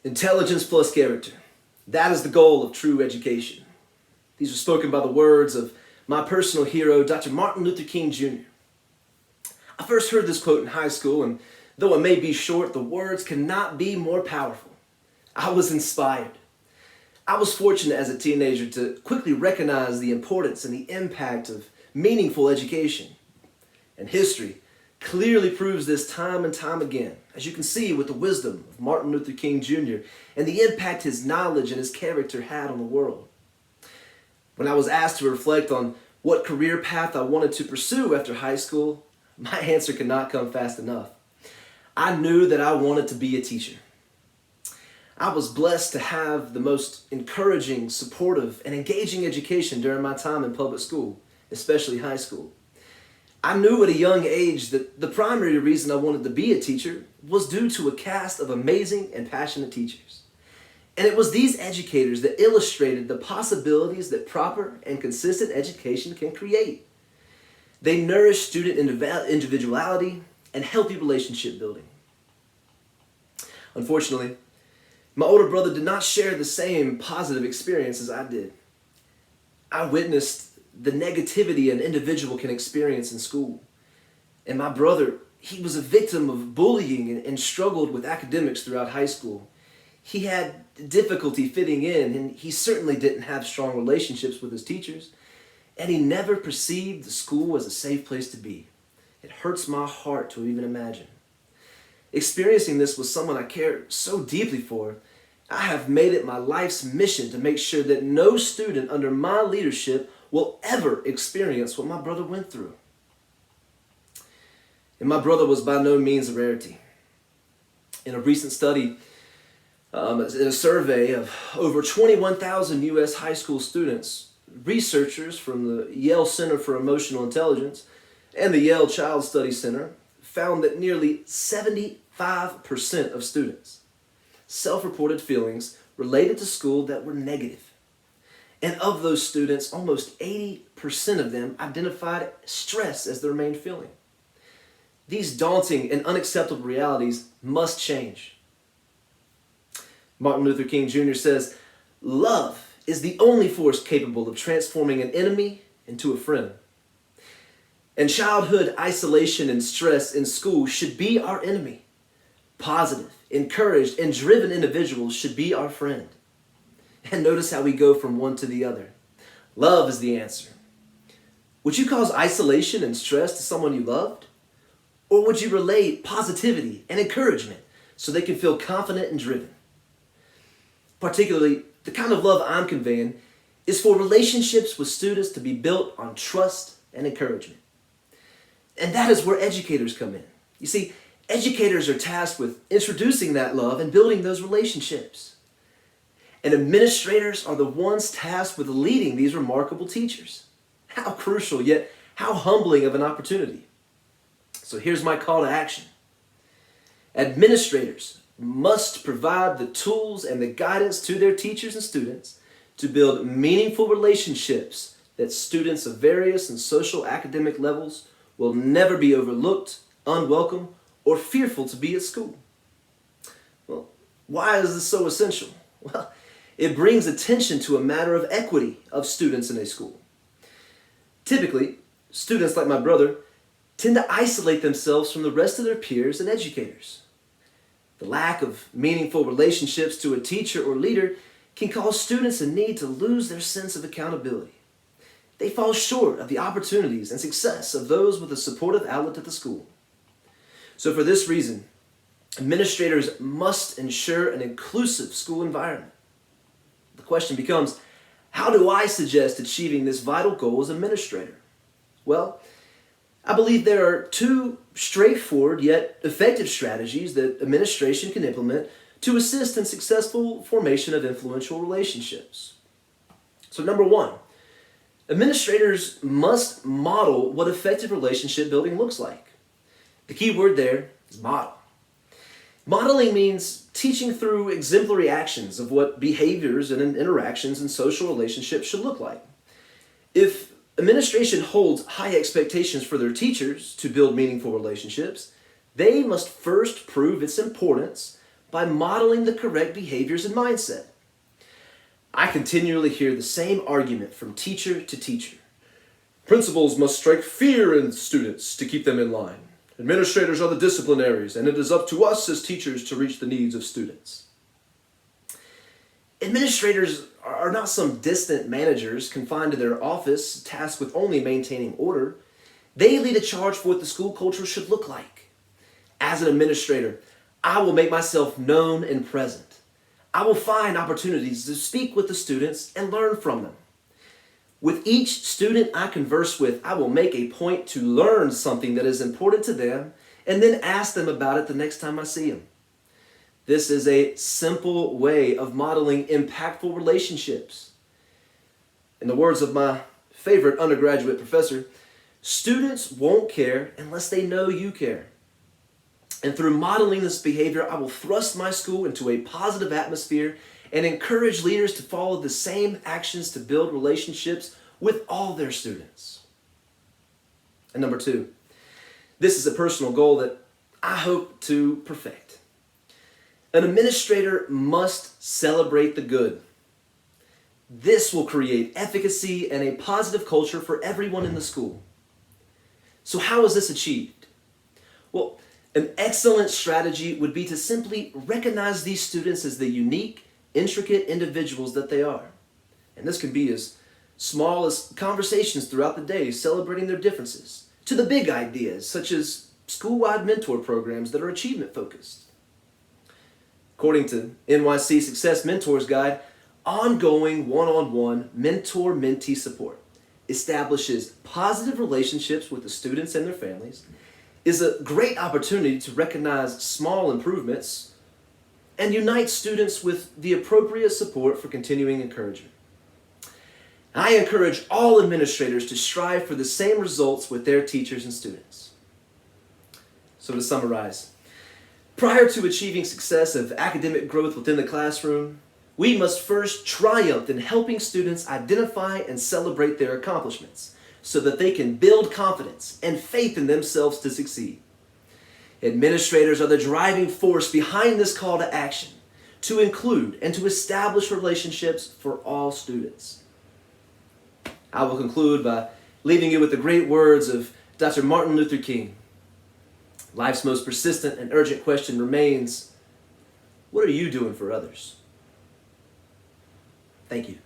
Intelligence plus character. That is the goal of true education. These are spoken by the words of my personal hero, Dr. Martin Luther King Jr. I first heard this quote in high school, and though it may be short, the words cannot be more powerful. I was inspired. I was fortunate as a teenager to quickly recognize the importance and the impact of meaningful education. And history clearly proves this time and time again, as you can see with the wisdom of Martin Luther King Jr. and the impact his knowledge and his character had on the world. When I was asked to reflect on what career path I wanted to pursue after high school, my answer could not come fast enough. I knew that I wanted to be a teacher. I was blessed to have the most encouraging, supportive, and engaging education during my time in public school, especially high school. I knew at a young age that the primary reason I wanted to be a teacher was due to a cast of amazing and passionate teachers. And it was these educators that illustrated the possibilities that proper and consistent education can create. They nourish student individuality and healthy relationship building. Unfortunately, my older brother did not share the same positive experience as I did. I witnessed the negativity an individual can experience in school. And my brother, he was a victim of bullying and struggled with academics throughout high school. He had difficulty fitting in, and he certainly didn't have strong relationships with his teachers, and he never perceived the school as a safe place to be. It hurts my heart to even imagine. Experiencing this with someone I care so deeply for, I have made it my life's mission to make sure that no student under my leadership will ever experience what my brother went through. And my brother was by no means a rarity. In a recent study, in a survey of over 21,000 U.S. high school students, researchers from the Yale Center for Emotional Intelligence and the Yale Child Study Center found that nearly 75% of students self-reported feelings related to school that were negative. And of those students, almost 80% of them identified stress as their main feeling. These daunting and unacceptable realities must change. Martin Luther King Jr. says, "Love is the only force capable of transforming an enemy into a friend." And childhood isolation and stress in school should be our enemy. Positive, encouraged, and driven individuals should be our friend. And notice how we go from one to the other. Love is the answer. Would you cause isolation and stress to someone you loved? Or would you relay positivity and encouragement so they can feel confident and driven? Particularly, the kind of love I'm conveying is for relationships with students to be built on trust and encouragement. And that is where educators come in. You see, educators are tasked with introducing that love and building those relationships. And administrators are the ones tasked with leading these remarkable teachers. How crucial, yet how humbling of an opportunity. So here's my call to action. Administrators must provide the tools and the guidance to their teachers and students to build meaningful relationships that students of various and social academic levels will never be overlooked, unwelcome, or fearful to be at school. Well, why is this so essential? Well, it brings attention to a matter of equity of students in a school. Typically, students like my brother tend to isolate themselves from the rest of their peers and educators. The lack of meaningful relationships to a teacher or leader can cause students in need to lose their sense of accountability. They fall short of the opportunities and success of those with a supportive outlet at the school. So for this reason, administrators must ensure an inclusive school environment. The question becomes, how do I suggest achieving this vital goal as administrator? Well, I believe there are two straightforward yet effective strategies that administration can implement to assist in successful formation of influential relationships. So number one, administrators must model what effective relationship building looks like. The key word there is model. Modeling means teaching through exemplary actions of what behaviors and interactions and social relationships should look like. If administration holds high expectations for their teachers to build meaningful relationships, they must first prove its importance by modeling the correct behaviors and mindset. I continually hear the same argument from teacher to teacher. Principals must strike fear in students to keep them in line. Administrators are the disciplinaries, and it is up to us as teachers to reach the needs of students. Administrators are not some distant managers confined to their office, tasked with only maintaining order. They lead a charge for what the school culture should look like. As an administrator, I will make myself known and present. I will find opportunities to speak with the students and learn from them. With each student I converse with, I will make a point to learn something that is important to them and then ask them about it the next time I see them. This is a simple way of modeling impactful relationships. In the words of my favorite undergraduate professor, students won't care unless they know you care. And through modeling this behavior, I will thrust my school into a positive atmosphere and encourage leaders to follow the same actions to build relationships with all their students. And number 2, this is a personal goal that I hope to perfect. An administrator must celebrate the good. This will create efficacy and a positive culture for everyone in the school. So how is this achieved? Well, an excellent strategy would be to simply recognize these students as the unique, intricate individuals that they are. And this can be as small as conversations throughout the day celebrating their differences, to the big ideas such as school-wide mentor programs that are achievement-focused. According to NYC Success Mentors Guide, ongoing one-on-one mentor-mentee support establishes positive relationships with the students and their families, is a great opportunity to recognize small improvements, and unite students with the appropriate support for continuing encouragement. I encourage all administrators to strive for the same results with their teachers and students. So to summarize, prior to achieving success of academic growth within the classroom, we must first triumph in helping students identify and celebrate their accomplishments so that they can build confidence and faith in themselves to succeed. Administrators are the driving force behind this call to action to include and to establish relationships for all students. I will conclude by leaving you with the great words of Dr. Martin Luther King. Life's most persistent and urgent question remains, what are you doing for others? Thank you.